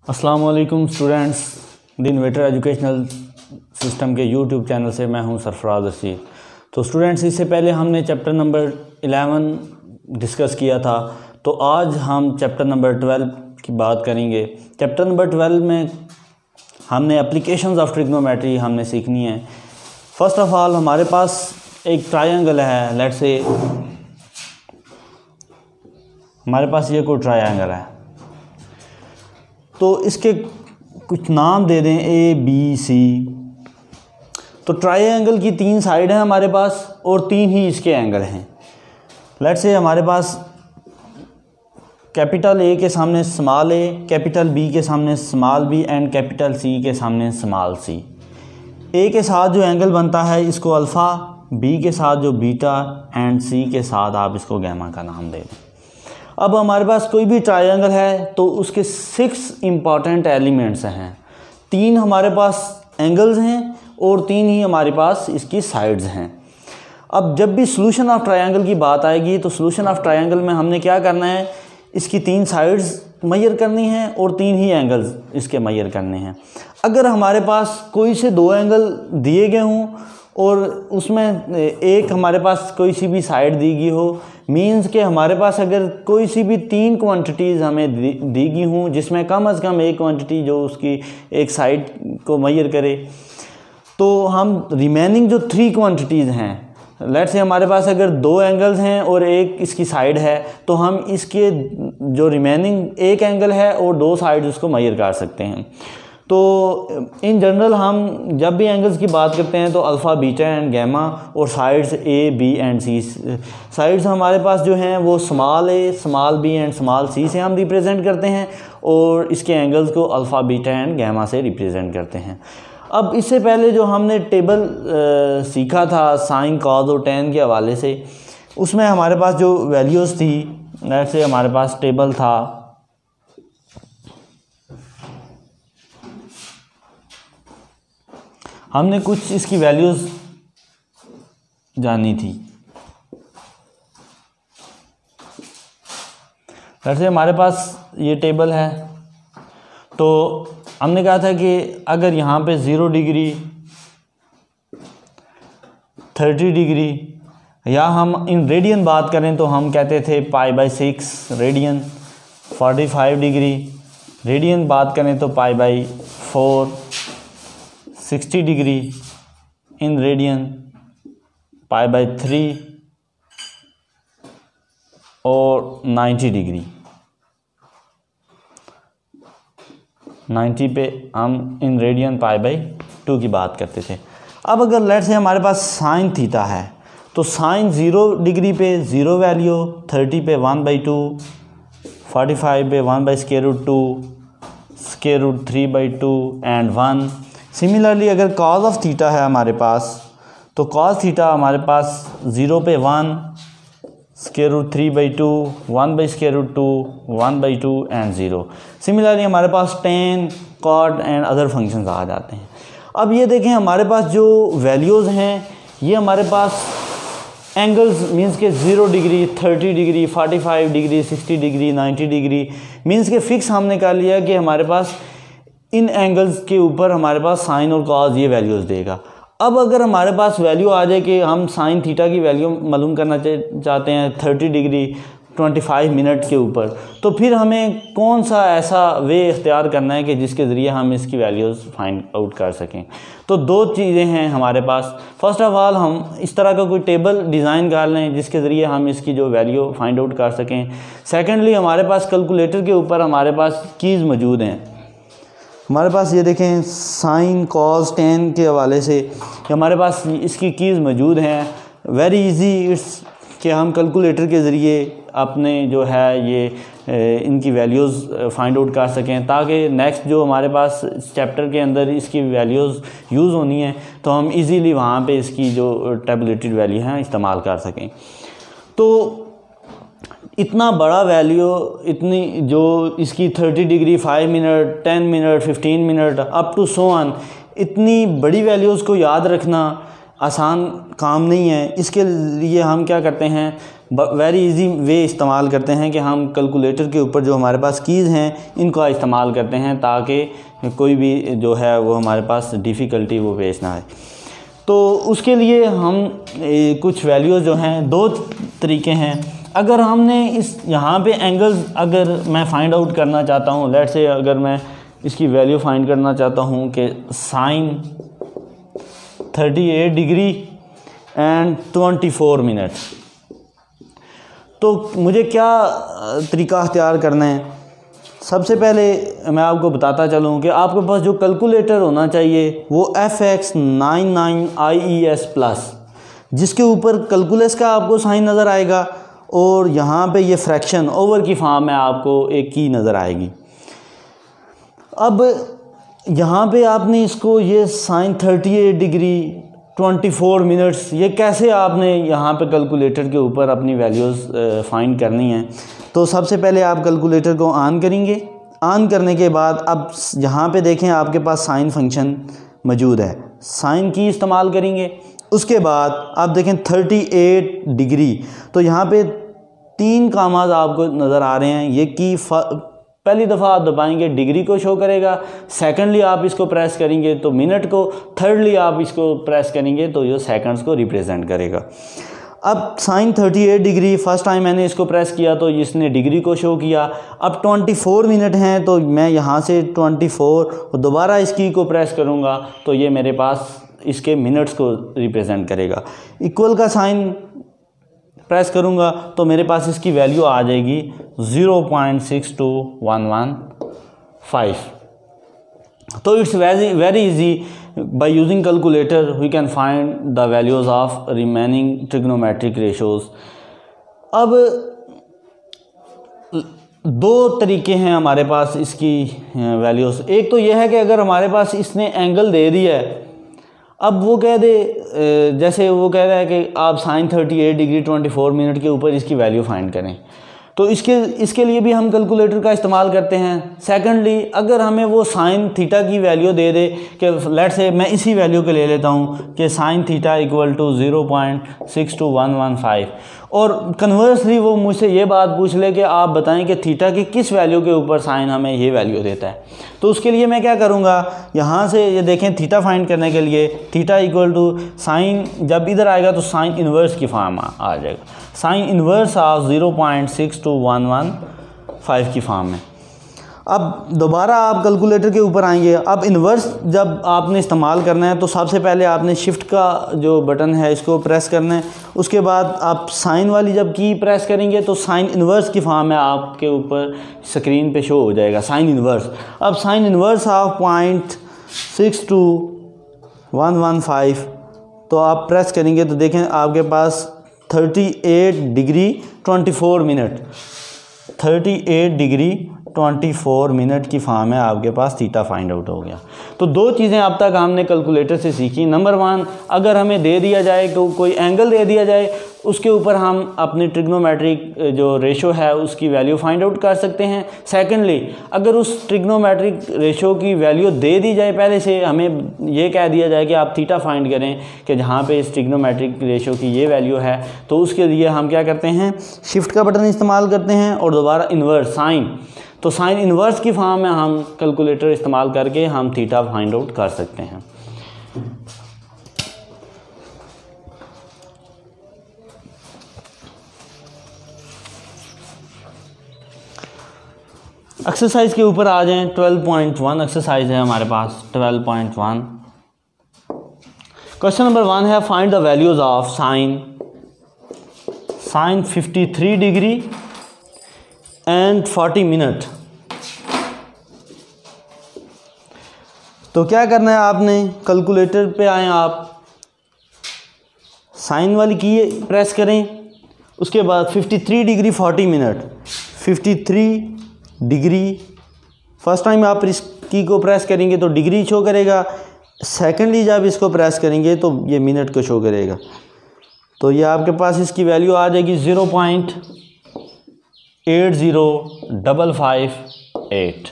अस्सलाम वालेकुम students, the innovator educational system के यूट्यूब चैनल से मैं हूं सरफराज रशीद। तो स्टूडेंट्स, इससे पहले हमने चैप्टर नंबर 11 डिस्कस किया था, तो आज हम चैप्टर नंबर 12 की बात करेंगे। चैप्टर नंबर 12 में हमने एप्लीकेशंस ऑफ ट्रिग्नोमेट्री हमने सीखनी है। फर्स्ट ऑफ ऑल हमारे पास एक ट्रायंगल है, लेट्स से हमारे पास ये कोई ट्रायंगल है, तो इसके कुछ नाम दे दें ए बी सी। तो ट्रायंगल की 3 साइड हैं हमारे पास और 3 ही इसके एंगल हैं। लेट्स से हमारे पास कैपिटल ए के सामने स्मॉल ए, कैपिटल बी के सामने small B and capital C के सामने स्मॉल सी। ए के साथ जो एंगल बनता है इसको अल्फ़ा, बी के साथ जो बीटा एंड सी के साथ आप इसको गैमा का नाम दे दें। अब हमारे पास कोई भी ट्रायंगल है तो उसके 6 इम्पॉर्टेंट एलिमेंट्स हैं। 3 हमारे पास एंगल्स हैं और 3 ही हमारे पास इसकी साइड्स हैं। अब जब भी सॉल्यूशन ऑफ ट्रायंगल की बात आएगी तो सॉल्यूशन ऑफ ट्रायंगल में हमने क्या करना है, इसकी 3 साइड्स मेजर करनी है और 3 ही एंगल्स इसके मेजर करने हैं। अगर हमारे पास कोई से 2 एंगल दिए गए हों और उसमें एक हमारे पास कोई सी भी साइड दी गई हो, मींस के हमारे पास अगर कोई सी भी 3 क्वांटिटीज़ हमें दी गई हों जिसमें कम से कम एक क्वांटिटी जो उसकी एक साइड को मेजर करे, तो हम रिमेनिंग जो 3 क्वांटिटीज़ हैं, लेट्स से हमारे पास अगर 2 एंगल्स हैं और एक इसकी साइड है, तो हम इसके जो रिमेनिंग एक एंगल है और 2 साइड्स उसको मेजर कर सकते हैं। तो इन जनरल हम जब भी एंगल्स की बात करते हैं तो अल्फ़ा, बीटा एंड गैमा और sides A B and C. Sides हमारे पास जो हैं वो small A, small B and small C से हम रिप्रेजेंट करते हैं और इसके एंगल्स को अल्फ़ा, बीटा एंड गैमा से रिप्रेजेंट करते हैं। अब इससे पहले जो हमने टेबल सीखा था साइन, कॉस और टैन के हवाले से, उसमें हमारे पास जो वैल्यूज़ थी, लेट्स से हमारे पास टेबल था, हमने कुछ इसकी वैल्यूज़ जानी थी। जैसे हमारे पास ये टेबल है, तो हमने कहा था कि अगर यहाँ पे 0 डिग्री, 30 डिग्री, या हम इन रेडियन बात करें तो हम कहते थे π/6 रेडियन। 45 डिग्री रेडियन बात करें तो π/4। 60 डिग्री इन रेडियन π/3 और 90 डिग्री 90 पे हम इन रेडियन π/2 की बात करते थे। अब अगर लेट से हमारे पास साइन थीटा है, तो साइन 0 डिग्री पे 0 वैल्यू, 30 पे 1/2, 45 पे 1/√2, √3/2 एंड 1। सिमिलरली अगर कॉस ऑफ थीटा है हमारे पास, तो कॉस थीटा हमारे पास 0 पे 1, √3/2, 1/√2, 1/2 एंड 0। सिमिलरली हमारे पास tan, cot and other functions आ जाते हैं। अब ये देखें हमारे पास जो वैल्यूज़ हैं, ये हमारे पास एंगल्स मींस के 0 degree, 30 degree, 45 degree, 60 degree, 90 degree means के फ़िक्स हमने कर लिया कि हमारे पास इन एंगल्स के ऊपर हमारे पास साइन और कॉस ये वैल्यूज़ देगा। अब अगर हमारे पास वैल्यू आ जाए कि हम साइन थीटा की वैल्यू मालूम करना चाहते हैं 30 डिग्री 25 मिनट के ऊपर, तो फिर हमें कौन सा ऐसा वे इख्तियार करना है कि जिसके ज़रिए हम इसकी वैल्यूज़ फाइंड आउट कर सकें। तो 2 चीज़ें हैं हमारे पास। फर्स्ट ऑफ़ ऑल हम इस तरह का कोई टेबल डिज़ाइन कर लें जिसके ज़रिए हम इसकी जो वैल्यू फाइंड आउट कर सकें। सेकेंडली हमारे पास कैलकुलेटर के ऊपर हमारे पास कीज़ मौजूद हैं। हमारे पास ये देखें साइन, कॉस, टेन के हवाले से हमारे पास इसकी कीज़ मौजूद हैं। वेरी इजी इट्स कि हम कैलकुलेटर के ज़रिए अपने जो है ये इनकी वैल्यूज़ फाइंड आउट कर सकें, ताकि नेक्स्ट जो हमारे पास चैप्टर के अंदर इसकी वैल्यूज़ यूज़ होनी है तो हम इजीली वहाँ पे इसकी जो टेबलेटेड वैल्यू हैं इस्तेमाल कर सकें। तो इतना बड़ा वैल्यू, इतनी जो इसकी 30 degree, 5 minute, 10 minute, 15 minute up to so on, इतनी बड़ी वैल्यूज़ को याद रखना आसान काम नहीं है। इसके लिए हम क्या करते हैं, वेरी इजी वे इस्तेमाल करते हैं कि हम कैलकुलेटर के ऊपर जो हमारे पास कीज़ हैं इनका इस्तेमाल करते हैं ताकि कोई भी जो है वो हमारे पास डिफ़िकल्टी वो पेश ना आए। तो उसके लिए हम कुछ वैल्यूज़ जो हैं, दो तरीके हैं। अगर हमने इस यहाँ पे एंगल्स अगर मैं फ़ाइंड आउट करना चाहता हूँ, लेट्स से अगर मैं इसकी वैल्यू फाइंड करना चाहता हूँ कि साइन 38 डिग्री एंड 24 मिनट, तो मुझे क्या तरीका अख्तियार करना है। सबसे पहले मैं आपको बताता चलूँ कि आपके पास जो कैलकुलेटर होना चाहिए वो FX99IES प्लस, जिसके ऊपर कैलकुलस का आपको साइन नज़र आएगा और यहाँ पे ये फ्रैक्शन ओवर की फॉर्म में आपको एक की नज़र आएगी। अब यहाँ पे आपने इसको ये साइन 38 डिग्री 24 मिनट्स ये कैसे आपने यहाँ पे कैलकुलेटर के ऊपर अपनी वैल्यूज़ फाइंड करनी है। तो सबसे पहले आप कैलकुलेटर को ऑन करेंगे। ऑन करने के बाद अब यहाँ पे देखें आपके पास साइन फंक्शन मौजूद है, साइन की इस्तेमाल करेंगे। उसके बाद आप देखें 38 डिग्री, तो यहाँ पे 3 कामाज आपको नज़र आ रहे हैं। ये की पहली दफ़ा आप दबाएंगे डिग्री को शो करेगा, सेकंडली आप इसको प्रेस करेंगे तो मिनट को, थर्डली आप इसको प्रेस करेंगे तो ये सेकंड्स को रिप्रेजेंट करेगा। अब साइन 38 डिग्री फर्स्ट टाइम मैंने इसको प्रेस किया तो इसने डिग्री को शो किया। अब 24 मिनट हैं तो मैं यहाँ से 24 और दोबारा इस की को प्रेस करूँगा तो ये मेरे पास इसके मिनट्स को रिप्रेजेंट करेगा। इक्वल का साइन प्रेस करूँगा तो मेरे पास इसकी वैल्यू आ जाएगी 0.62115। तो it's very easy, by using calculator we can find the values of remaining trigonometric ratios. अब दो तरीके हैं हमारे पास इसकी वैल्यूज़। एक तो यह है कि अगर हमारे पास इसने एंगल दे दिया है, अब वो कह दे जैसे वो कह रहा है कि आप साइन 38 डिग्री 24 मिनट के ऊपर इसकी वैल्यू फाइंड करें, तो इसके लिए भी हम कैलकुलेटर का इस्तेमाल करते हैं। सेकंडली अगर हमें वो साइन थीटा की वैल्यू दे दे कि लेट से मैं इसी वैल्यू को ले लेता हूँ कि साइन थीटा इक्वल टू 0.62115, और कन्वर्सली वो मुझसे ये बात पूछ ले कि आप बताएं कि थीटा की किस वैल्यू के ऊपर साइन हमें ये वैल्यू देता है। तो उसके लिए मैं क्या करूँगा, यहाँ से ये देखें थीटा फाइंड करने के लिए थीटा इक्वल टू साइन, जब इधर आएगा तो साइन इन्वर्स की फॉर्म आ जाएगा, साइन इन्वर्स ऑफ 0.62115 की फॉर्म में। अब दोबारा आप कैलकुलेटर के ऊपर आएंगे। अब इन्वर्स जब आपने इस्तेमाल करना है तो सबसे पहले आपने शिफ्ट का जो बटन है इसको प्रेस करना है। उसके बाद आप साइन वाली जब की प्रेस करेंगे तो साइन इन्वर्स की फॉर्म में आपके ऊपर स्क्रीन पे शो हो जाएगा साइन इन्वर्स। अब साइन इन्वर्स ऑफ 0.62115 तो आप प्रेस करेंगे तो देखें आपके पास 38 डिग्री 24 मिनट 38 डिग्री 24 मिनट की फॉर्म है, आपके पास थीटा फाइंड आउट हो गया। तो दो चीज़ें अब तक हमने कैलकुलेटर से सीखी। नंबर 1, अगर हमें दे दिया जाए तो कोई एंगल दे दिया जाए उसके ऊपर हम अपनी ट्रिग्नोमेट्रिक जो रेशो है उसकी वैल्यू फाइंड आउट कर सकते हैं। सेकेंडली अगर उस ट्रिग्नोमेट्रिक रेशो की वैल्यू दे दी जाए, पहले से हमें ये कह दिया जाए कि आप थीटा फाइंड करें कि जहाँ पे इस ट्रिग्नोमेट्रिक रेशो की ये वैल्यू है, तो उसके लिए हम क्या करते हैं, शिफ्ट का बटन इस्तेमाल करते हैं और दोबारा इन्वर्स साइन, तो साइन इन्वर्स की फॉर्म में हम कैलकुलेटर इस्तेमाल करके हम थीटा फाइंड आउट कर सकते हैं। एक्सरसाइज के ऊपर आ जाएं। 12.1 एक्सरसाइज है हमारे पास। 12.1 क्वेश्चन नंबर 1 है find the values of sine 53 degree and 40 minute. तो क्या करना है आपने, कैलकुलेटर पे आए, आप साइन वाली की प्रेस करें, उसके बाद 53 degree 40 minute, 53 degree first time आप इस की को प्रेस करेंगे तो डिग्री शो करेगा, सेकेंडली जब इसको प्रेस करेंगे तो ये मिनट को शो करेगा। तो ये आपके पास इसकी वैल्यू आ जाएगी 0.80558।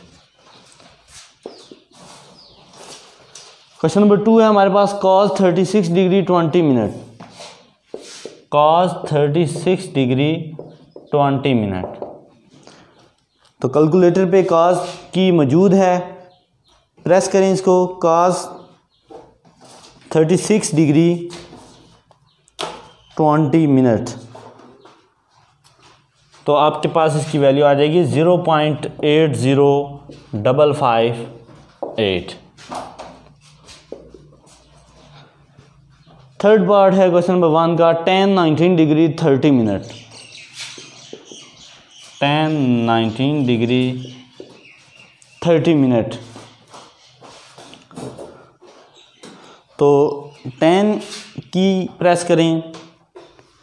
क्वेश्चन नंबर 2 है हमारे पास cos 36 degree 20 minute. cos 36 degree 20 minute. तो कैलकुलेटर पे cos की मौजूद है, प्रेस करें इसको, cos 36 डिग्री 20 मिनट, तो आपके पास इसकी वैल्यू आ जाएगी 0.80558। थर्ड पार्ट है क्वेश्चन नंबर 1 का, tan 19 degree 30 minute. tan 19 degree 30 minute, तो tan की प्रेस करें,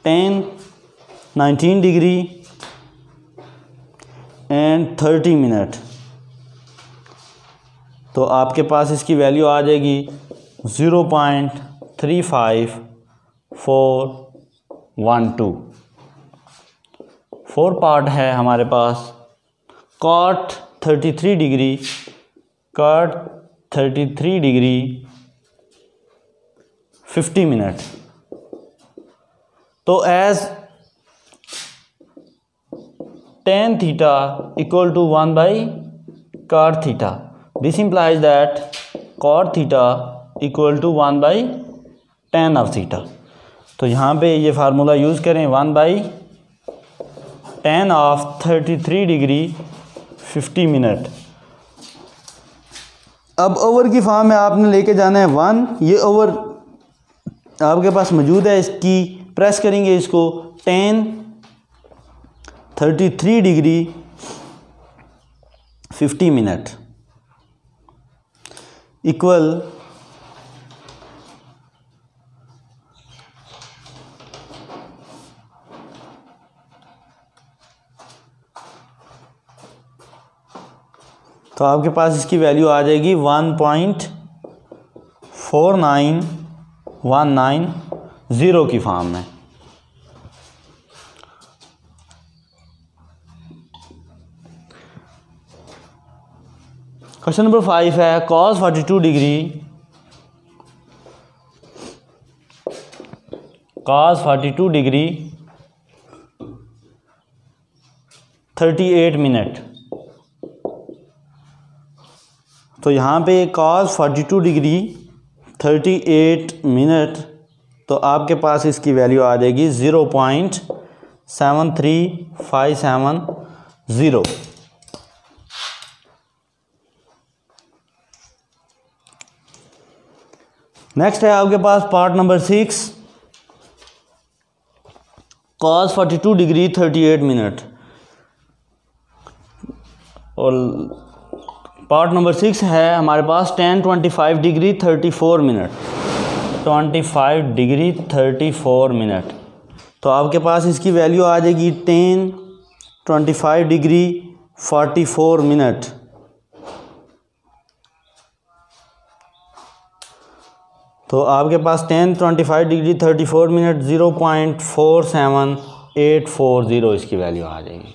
tan 19 डिग्री एंड 30 मिनट, तो आपके पास इसकी वैल्यू आ जाएगी 0.35412। फोर पार्ट है हमारे पास, cot 33 डिग्री 50 मिनट, तो as tan theta equal to 1 by cot theta, this implies that cot theta equal to 1 by tan of theta। तो यहाँ पे ये फार्मूला यूज़ करें, 1 by tan of 33 degree 50 minute. अब over की फॉर्म में आपने लेके जाना है 1, ये ओवर आपके पास मौजूद है, इसकी प्रेस करेंगे इसको, tan 33 डिग्री 50 मिनट इक्वल तो आपके पास इसकी वैल्यू आ जाएगी 1.49190 की फॉर्म में। क्वेश्चन नंबर 5 है, cos 42 डिग्री 38 मिनट, तो यहाँ पे cos 42 डिग्री 38 मिनट, तो आपके पास इसकी वैल्यू आ जाएगी 0.73570। नेक्स्ट है आपके पास part number 6, cos 42 degree 38 minute, और पार्ट नंबर 6 है हमारे पास tan 25 degree 34 minute, 25 degree 34 minute, तो आपके पास इसकी वैल्यू आ जाएगी tan 25 डिग्री 44 मिनट। तो आपके पास tan 25 डिग्री 34 मिनट 0.47840 इसकी वैल्यू आ जाएगी।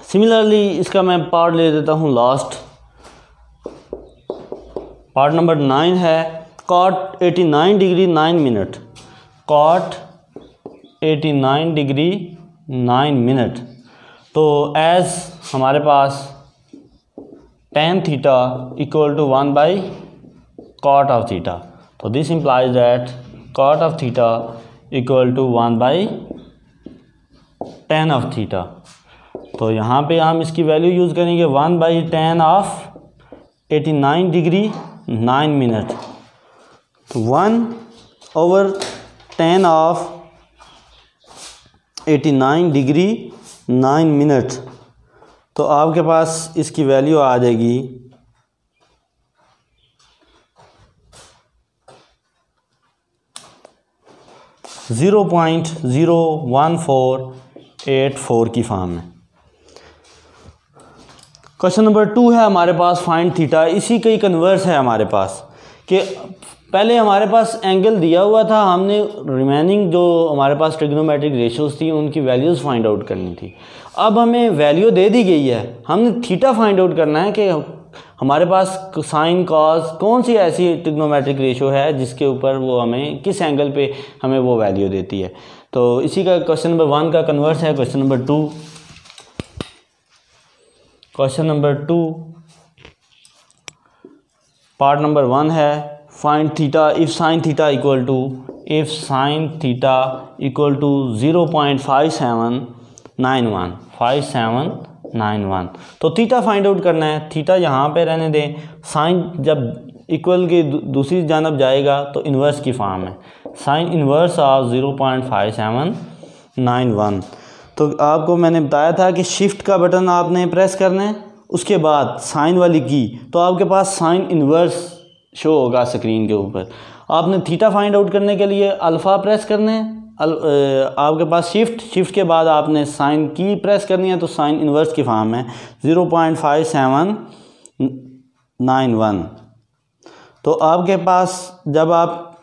सिमिलरली इसका मैं पार्ट ले देता हूँ लास्ट, पार्ट नंबर 9 है, cot 89 degree 9 minute, cot 89 degree 9 minute, तो एज हमारे पास tan theta equal to 1 by cot of theta, तो this implies that cot of theta equal to 1 by tan of theta. तो यहाँ पे हम इसकी वैल्यू यूज़ करेंगे 1 by tan of 89 degree 9 minute, तो 1/tan ऑफ 89 डिग्री 9 मिनट, तो आपके पास इसकी वैल्यू आ जाएगी 0.01484 की फॉर्म में। क्वेश्चन नंबर 2 है हमारे पास फाइंड थीटा, इसी का ही कन्वर्स है हमारे पास कि पहले हमारे पास एंगल दिया हुआ था, हमने रिमेनिंग जो हमारे पास ट्रिग्नोमेट्रिक रेशियोज थी उनकी वैल्यूज़ फाइंड आउट करनी थी। अब हमें वैल्यू दे दी गई है, हमने थीटा फाइंड आउट करना है कि हमारे पास साइन कॉस कौन सी ऐसी ट्रिग्नोमेट्रिक रेशो है जिसके ऊपर वो हमें किस एंगल पे हमें वो वैल्यू देती है। तो इसी का क्वेश्चन नंबर 1 का कन्वर्स है question number 2। Question number 2 part number 1 है find theta if sine theta equal to 0.5791। तो थीटा फाइंड आउट करना है। थीटा यहाँ पे रहने दें, साइन जब इक्वल की दूसरी जानब जाएगा तो इन्वर्स की फॉर्म है, साइन इन्वर्स ऑफ 0.5791। तो आपको मैंने बताया था कि शिफ्ट का बटन आपने प्रेस करना है, उसके बाद साइन वाली की, तो आपके पास साइन इन्वर्स शो होगा स्क्रीन के ऊपर। आपने थीटा फाइंड आउट करने के लिए अल्फ़ा प्रेस करना है, आपके पास शिफ्ट के बाद आपने साइन की प्रेस करनी है, तो साइन इन्वर्स की फॉर्म है 0.5791। तो आपके पास जब आप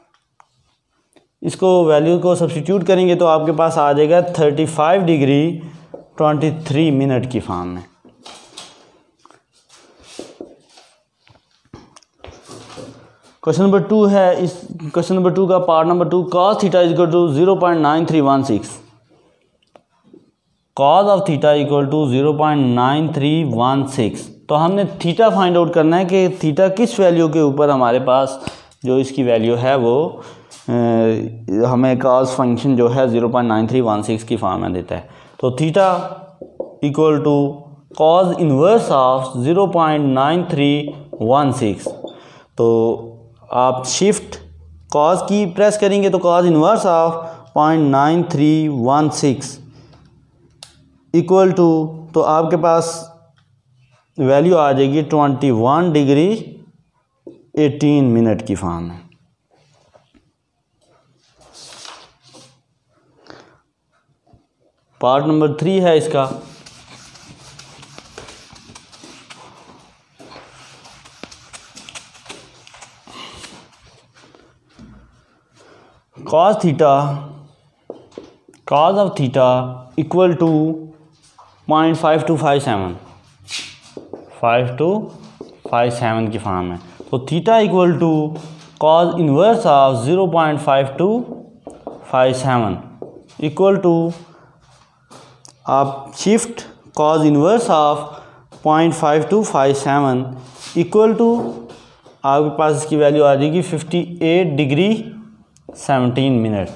इसको वैल्यू को सब्स्टिट्यूट करेंगे तो आपके पास आ जाएगा 35 डिग्री 23 मिनट की फॉर्म में। क्वेश्चन नंबर 2 है, इस क्वेश्चन नंबर 2 का part number 2 cos theta equal to 0.9316। cos of theta equal to 0.9316। तो हमने थीटा फाइंड आउट करना है कि थीटा किस वैल्यू के ऊपर हमारे पास जो इसकी वैल्यू है वो हमें cos फंक्शन जो है 0.9316 की फॉर्म में देता है। तो theta equal to cos inverse of 0.9316। तो आप शिफ्ट cos की प्रेस करेंगे तो cos inverse of 0.9316 equal to, तो आपके पास वैल्यू आ जाएगी 21 डिग्री 18 मिनट की फॉर्म में। पार्ट नंबर 3 है इसका, cos of theta equal to 0.5257 की फॉर्म है। तो theta equal to cos inverse of 0.5257 equal to, आप shift cos inverse of 0.5257 equal to, आपके पास इसकी वैल्यू आ जाएगी 58 डिग्री 17 मिनट।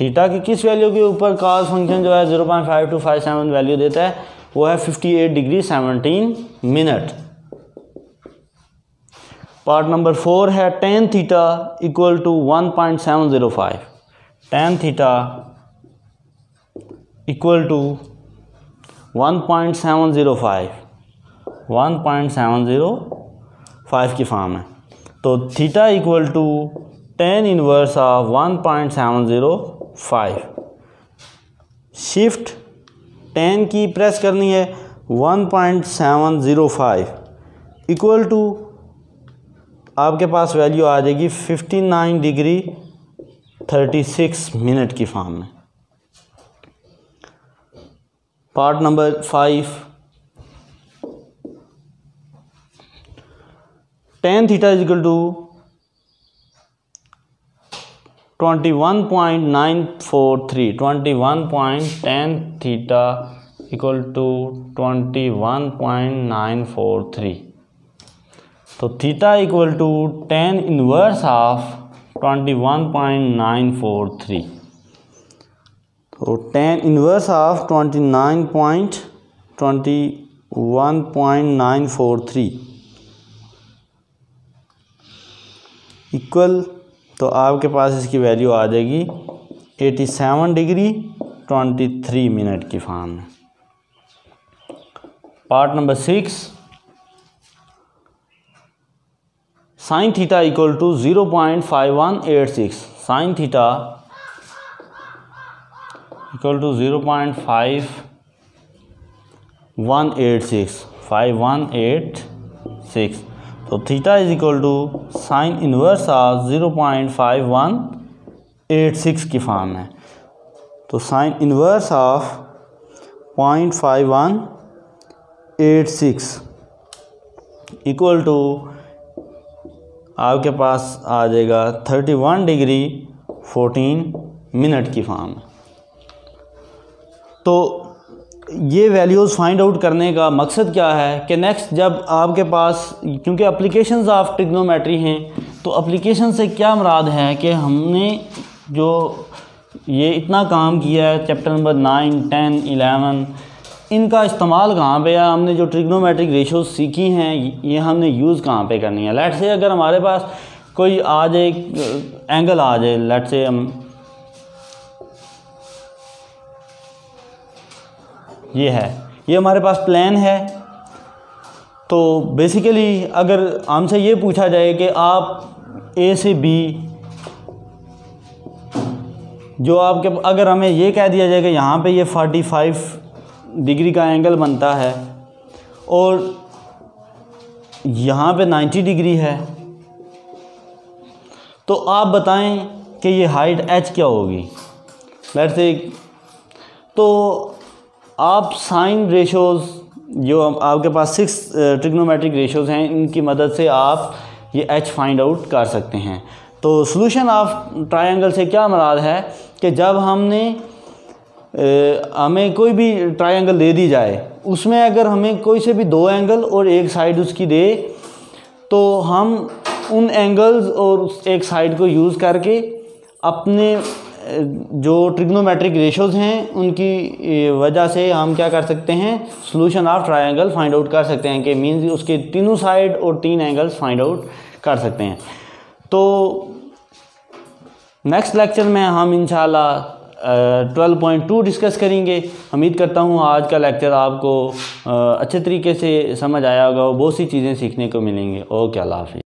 थीटा की किस वैल्यू के ऊपर cos फंक्शन जो है 0.5257 वैल्यू देता है, वो है 58 डिग्री 17 मिनट। पार्ट नंबर 4 है tan theta equal to 1.705। tan theta equal to 1.705 की फॉर्म है। तो theta equal to tan inverse of 1.705। Shift tan की प्रेस करनी है 1.705 इक्वल टू, आपके पास वैल्यू आ जाएगी 59 डिग्री 36 मिनट की फॉर्म में। Part number 5 tan theta equal to 21.943 tan theta equal to 21.943। तो theta equal to tan inverse of 21.943। तो tan इन्वर्स ऑफ 21.943 इक्वल, तो आपके पास इसकी वैल्यू आ जाएगी 87 डिग्री 23 मिनट की फॉर्म में। Part number 6 sine theta equal to 0.5186। Sine theta equal to 0.5186। तो theta is equal to sine inverse of 0.5186 की फॉर्म है। तो sine inverse of 0.5186 equal to आपके पास आ जाएगा 31 डिग्री 14 मिनट की फॉर्म। तो ये वैल्यूज़ फाइंड आउट करने का मकसद क्या है कि नेक्स्ट जब आपके पास, क्योंकि एप्लीकेशंस ऑफ ट्रिग्नोमेट्री हैं, तो एप्लीकेशन से क्या मुराद है कि हमने जो ये इतना काम किया है चैप्टर नंबर 9, 10, 11, इनका इस्तेमाल कहाँ पे है, हमने जो ट्रिग्नोमेट्रिक रेशोज सीखी हैं ये हमने यूज़ कहाँ पे करनी है। लेट से अगर हमारे पास कोई आ जाए, एंगल आ जाए, लेट से हम ये है, ये हमारे पास प्लान है। तो बेसिकली अगर हमसे ये पूछा जाए कि आप ए से बी, जो आपके, अगर हमें ये कह दिया जाए कि यहाँ पे ये 45 डिग्री का एंगल बनता है और यहाँ पे 90 डिग्री है, तो आप बताएं कि ये हाइट h क्या होगी। लेट्स से तो आप साइन रेशोज़ जो आपके पास 6 ट्रिग्नोमेट्रिक रेशोज़ हैं, इनकी मदद से आप ये h फाइंड आउट कर सकते हैं। तो सॉल्यूशन ऑफ ट्रायंगल से क्या मुराद है कि जब हमें कोई भी ट्रायंगल दे दी जाए, उसमें अगर हमें कोई से भी 2 एंगल और एक साइड उसकी दे, तो हम उन एंगल्स और एक साइड को यूज़ करके अपने जो ट्रिग्नोमेट्रिक रेशोज़ हैं उनकी वजह से हम क्या कर सकते हैं, solution of triangle find out कर सकते हैं, कि मीन्स उसके तीनों साइड और 3 एंगल्स फाइंड आउट कर सकते हैं। तो नेक्स्ट लेक्चर में हम इंशाल्लाह 12.2 डिस्कस करेंगे। उम्मीद करता हूँ आज का लेक्चर आपको अच्छे तरीके से समझ आया होगा, बहुत सी चीज़ें सीखने को मिलेंगी। ओके, अल्लाह हाफ़िज़।